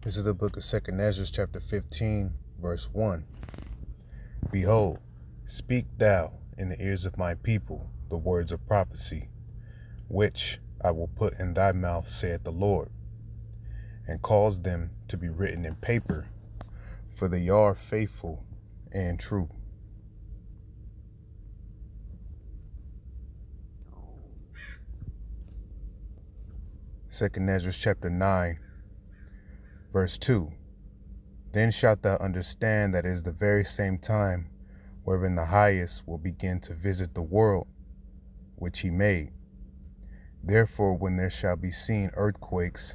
This is the book of 2 Ezra, chapter 15, verse 1. Behold, speak thou in the ears of my people the words of prophecy, which I will put in thy mouth, saith the Lord, and cause them to be written in paper, for they are faithful and true. Second Ezra chapter 9, verse 2. Then shalt thou understand that it is the very same time wherein the highest will begin to visit the world which he made. Therefore, when there shall be seen earthquakes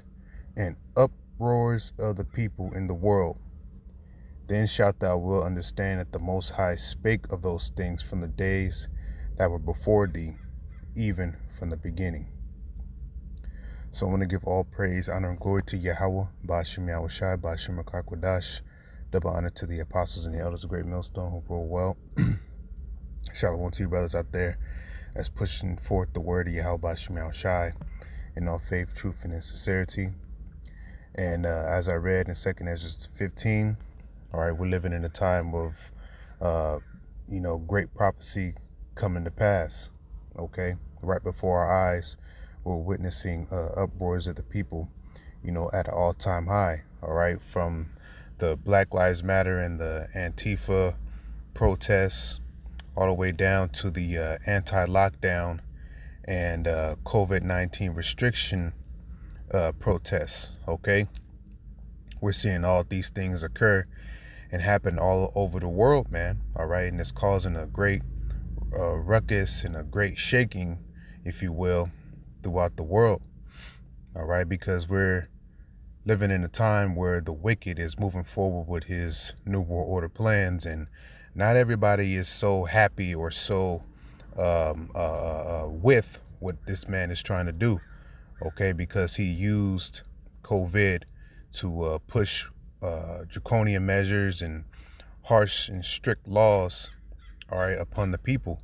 and uproars of the people in the world, then shalt thou well understand that the Most High spake of those things from the days that were before thee, even from the beginning. So I want to give all praise, honor, and glory to Yahweh, Ba'ashem Yahushai, Ba'ashem Rakakwadash, double honor to the apostles and the elders of Great Millstone who rule well. Shalom to you brothers out there that's pushing forth the word of Yahweh, Ba'ashem Yahushai, in all faith, truth, and in sincerity. And as I read in 2 Ezra 15, all right, we're living in a time of, great prophecy coming to pass, okay? Right before our eyes, we're witnessing uproars of the people, at an all-time high, all right? From the Black Lives Matter and the Antifa protests all the way down to the anti-lockdown and COVID-19 restriction protests, okay? We're seeing all these things occur and happen all over the world, man, all right? And it's causing a great ruckus and a great shaking, if you will, throughout the world, all right? Because we're living in a time where the wicked is moving forward with his New World Order plans, and not everybody is so happy or so with what this man is trying to do, okay? Because he used COVID to push draconian measures and harsh and strict laws, all right, upon the people,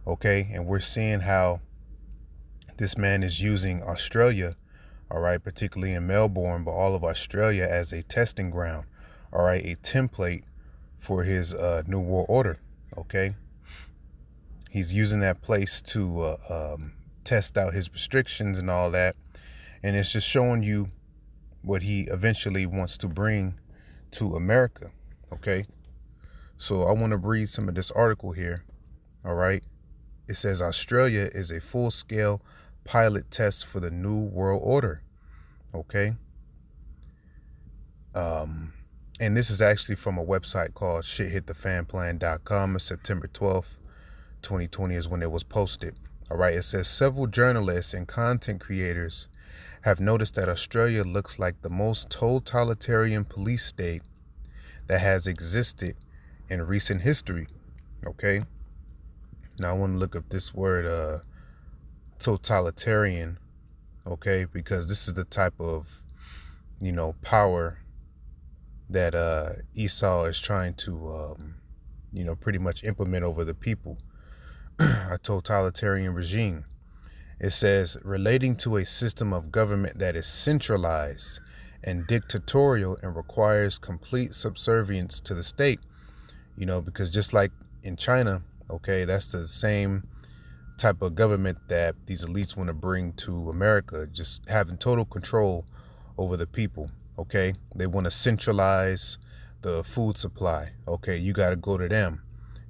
okay? And we're seeing how this man is using Australia, all right, particularly in Melbourne, but all of Australia as a testing ground, all right, a template for his New World Order, okay? He's using that place to test out his restrictions and all that, and it's just showing you what he eventually wants to bring to America, okay? So I want to read some of this article here, all right? It says Australia is a full-scale pilot test for the New World Order, okay? And this is actually from a website called shithitthefanplan.com. September 12th, 2020 is when it was posted, all right? It says several journalists and content creators have noticed that Australia looks like the most totalitarian police state that has existed in recent history, okay? Now I want to look up this word totalitarian, okay, because this is the type of power that Esau is trying to pretty much implement over the people. A totalitarian regime. It says relating to a system of government that is centralized and dictatorial and requires complete subservience to the state, because just like in China, okay, that's the same type of government that these elites want to bring to America, just having total control over the people, okay? They want to centralize the food supply, okay? You got to go to them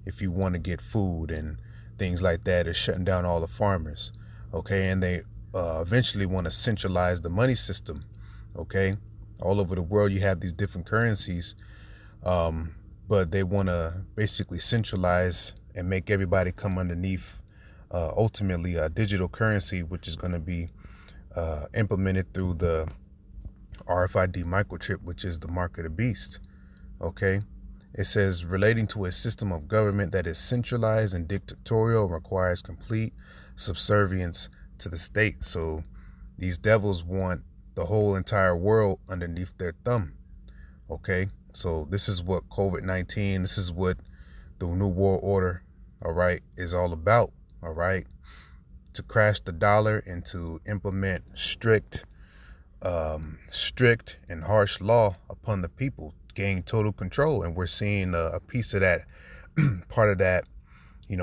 if you want to get food and things like that. They're shutting down all the farmers, okay? And they eventually want to centralize the money system, okay? All over the world you have these different currencies, but they want to basically centralize and make everybody come underneath ultimately a digital currency, which is going to be implemented through the RFID microchip, which is the mark of the beast, okay? It says relating to a system of government that is centralized and dictatorial and requires complete subservience to the state. So these devils want the whole entire world underneath their thumb, okay? So this is what COVID-19, this is what the New World Order, all right, is all about, all right? To crash the dollar and to implement strict strict and harsh law upon the people, gain total control. And we're seeing a piece of that, part of that,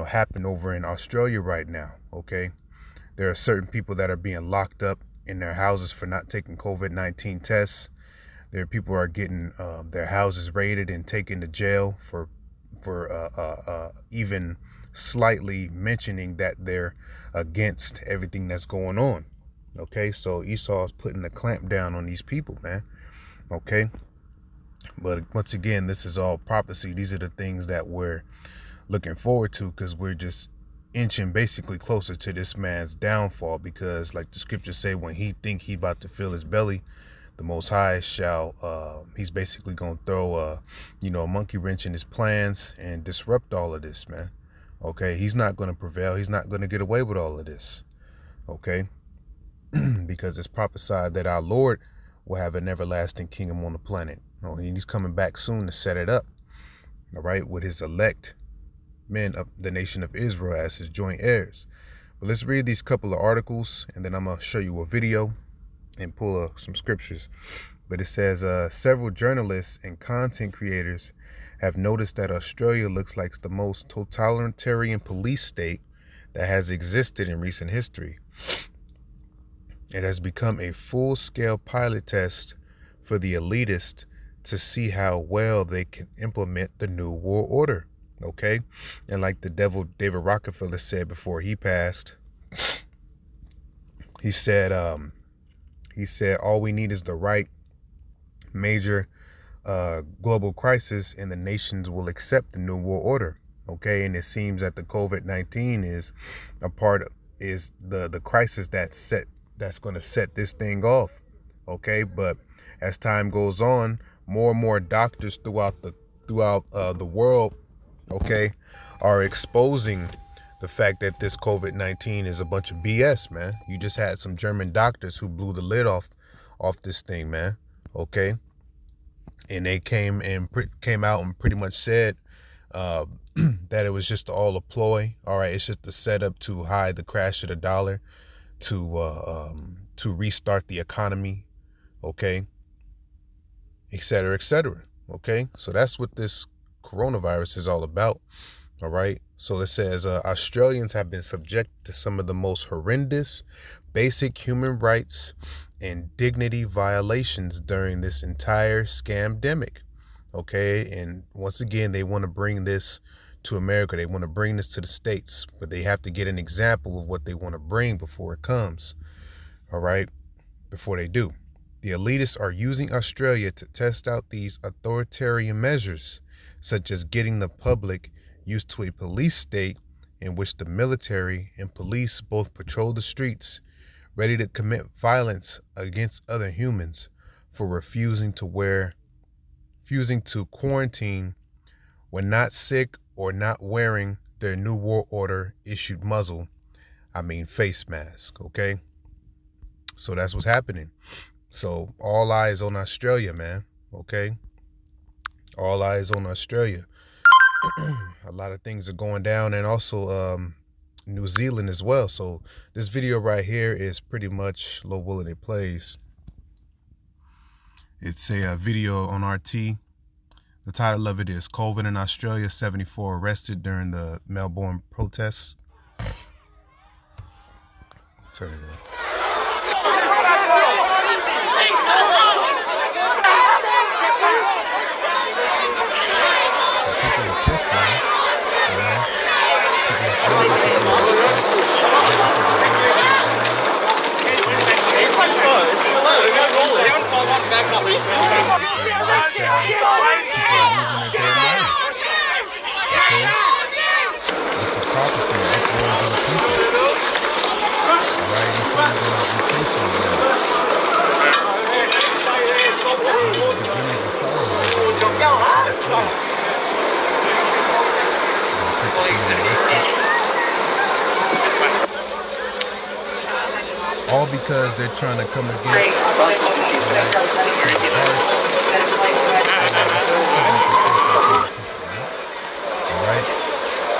happen over in Australia right now. Okay. There are certain people that are being locked up in their houses for not taking COVID-19 tests. There are people who are getting their houses raided and taken to jail for even slightly mentioning that they're against everything that's going on. Okay, so Esau is putting the clamp down on these people, man. Okay, but once again, this is all prophecy. These are the things that we're looking forward to, because we're just inching basically closer to this man's downfall. Because like the scriptures say, when he think he about to fill his belly, the Most High shall, he's basically going to throw a monkey wrench in his plans and disrupt all of this, man. Okay, he's not going to prevail. He's not going to get away with all of this. Okay, because it's prophesied that our Lord will have an everlasting kingdom on the planet. Oh, and he's coming back soon to set it up. All right, with his elect men of the nation of Israel as his joint heirs. But let's read these couple of articles, and then I'm going to show you a video and pull some scriptures. But it says several journalists and content creators have noticed that Australia looks like the most totalitarian police state that has existed in recent history. It has become a full-scale pilot test for the elitists to see how well they can implement the New World Order. Okay, and like the devil David Rockefeller said before he passed, he said all we need is the right major global crisis, and the nations will accept the New World Order. Okay, and it seems that the COVID-19 is the crisis that's going to set this thing off. Okay, but as time goes on, more and more doctors throughout the world, okay, are exposing the fact that this COVID-19 is a bunch of BS, man. You just had some German doctors who blew the lid off this thing, man. Okay, and they came out and pretty much said that it was just all a ploy. All right, it's just a setup to hide the crash of the dollar, to restart the economy, okay, et cetera, et cetera. Okay, so that's what this coronavirus is all about. All right, so it says Australians have been subject to some of the most horrendous basic human rights and dignity violations during this entire scamdemic. Okay, and once again, they want to bring this to America. They want to bring this to the States, but they have to get an example of what they want to bring before it comes. All right, before they do. The elitists are using Australia to test out these authoritarian measures, such as getting the public used to a police state in which the military and police both patrol the streets, ready to commit violence against other humans for refusing to quarantine when not sick or not wearing their New World Order issued face mask. Okay, so that's what's happening. So all eyes on Australia, man. Okay, all eyes on Australia. A lot of things are going down, and also New Zealand as well. So this video right here is pretty much low will it plays. It's a video on RT. The title of it is COVID in Australia, 74 arrested during the Melbourne protests. Turn it on. Pissed, man. You know? People are angry, people are upset. Businesses are being shut down. Lifestyle. People are losing their damn lives. Okay? This is prophecy, uproars of the people. Alright, it's only going to increase in the world. These are the beginnings of sorrows, as I say. All because they're trying to come against alright?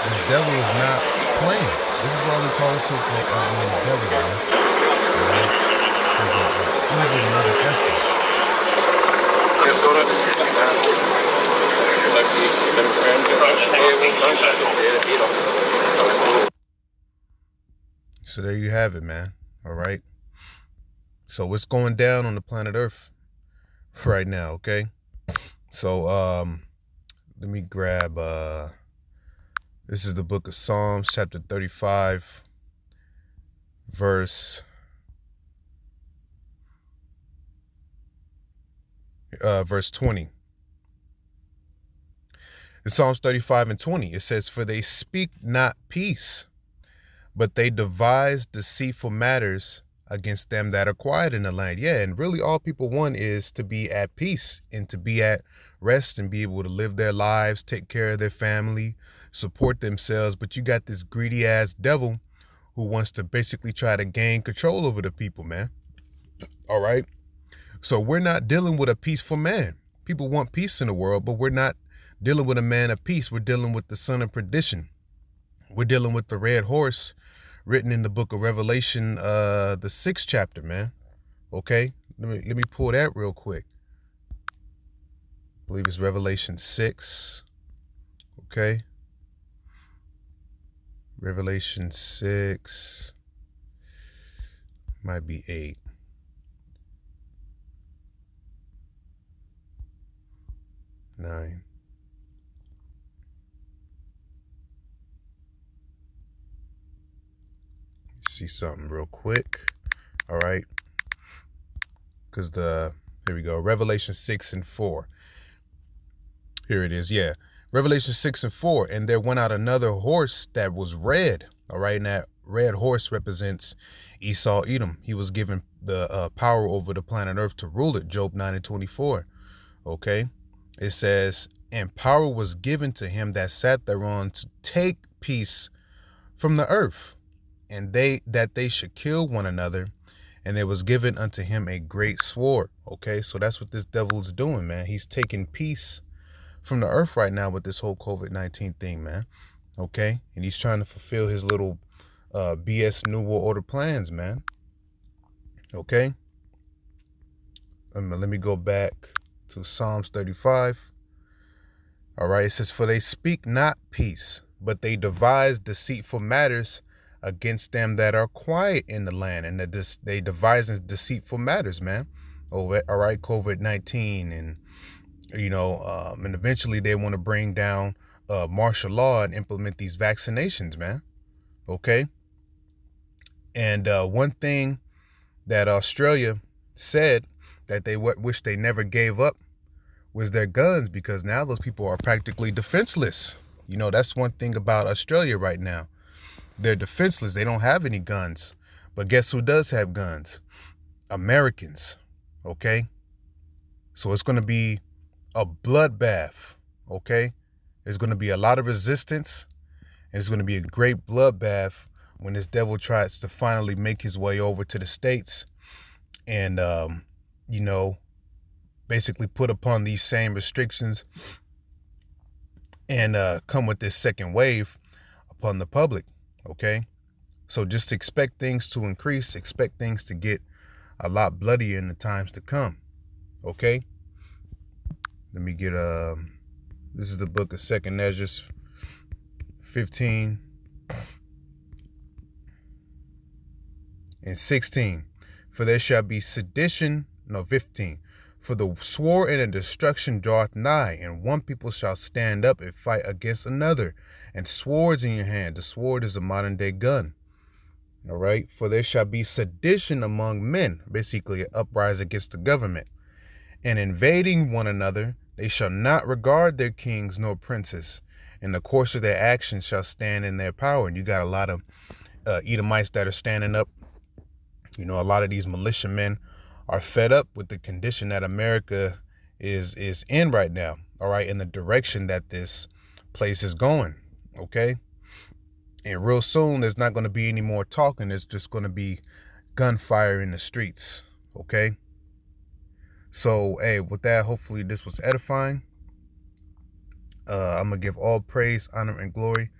This devil is not playing. This is why we call it so-called the devil, man. Alright? He's a evil mother effer. So there you have it, man. All right. So what's going down on the planet Earth right now, okay? So let me grab this is the book of Psalms, chapter 35, verse 20. In Psalms 35 and 20, it says, "For they speak not peace, but they devise deceitful matters against them that are quiet in the land." Yeah, and really all people want is to be at peace and to be at rest and be able to live their lives, take care of their family, support themselves. But you got this greedy ass devil who wants to basically try to gain control over the people, man. All right. So we're not dealing with a peaceful man. People want peace in the world, but we're not dealing with a man of peace. We're dealing with the son of perdition. We're dealing with the red horse written in the book of Revelation, the 6th chapter, man. Okay, let me pull that real quick. I believe it's Revelation 6. Okay, Revelation 6 might be 8. Nine. See something real quick. All right, because here we go, Revelation 6 and 4. Here it is. Yeah, Revelation 6 and 4. "And there went out another horse that was red." All right, and that red horse represents Esau Edom. He was given the power over the planet Earth to rule it. Job 9 and 24. Okay, it says, "And power was given to him that sat thereon to take peace from the earth, and they should kill one another, and there was given unto him a great sword." Okay, so that's what this devil is doing, man. He's taking peace from the earth right now with this whole COVID-19 thing, man. Okay, and he's trying to fulfill his little BS New World Order plans, man. Okay, let me go back to Psalms 35. All right, it says, "For they speak not peace, but they devise deceitful matters against them that are quiet in the land." And that they devise deceitful matters, man. All right, COVID-19, and and eventually they want to bring down martial law and implement these vaccinations, man. Okay, and one thing that Australia said that they wish they never gave up was their guns, because now those people are practically defenseless. That's one thing about Australia right now. They're defenseless. They don't have any guns. But guess who does have guns? Americans. Okay? So it's going to be a bloodbath. Okay? There's going to be a lot of resistance. And it's going to be a great bloodbath when this devil tries to finally make his way over to the States and, basically put upon these same restrictions and come with this second wave upon the public. Okay, so just expect things to increase, expect things to get a lot bloodier in the times to come. Okay, let me get this is the book of 2nd Ezra 15 and 16. "For there shall be sedition," no, 15. "For the sword and the destruction draweth nigh, and one people shall stand up and fight against another, and swords in your hand." The sword is a modern day gun. All right. "For there shall be sedition among men," basically an uprising against the government, "and invading one another. They shall not regard their kings nor princes. In the course of their actions shall stand in their power." And you got a lot of Edomites that are standing up. A lot of these militiamen are fed up with the condition that America is in right now. All right, in the direction that this place is going. Okay, and real soon there's not going to be any more talking. There's just going to be gunfire in the streets. Okay, so hey, with that, hopefully this was edifying. I'm gonna give all praise, honor, and glory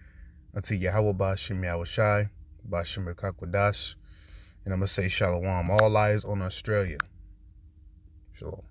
unto Yahweh Ba'Shem Yahushai, Ba'Shem Rekakwadash, And I'm going to say shalom. All eyes on Australia. Shalom.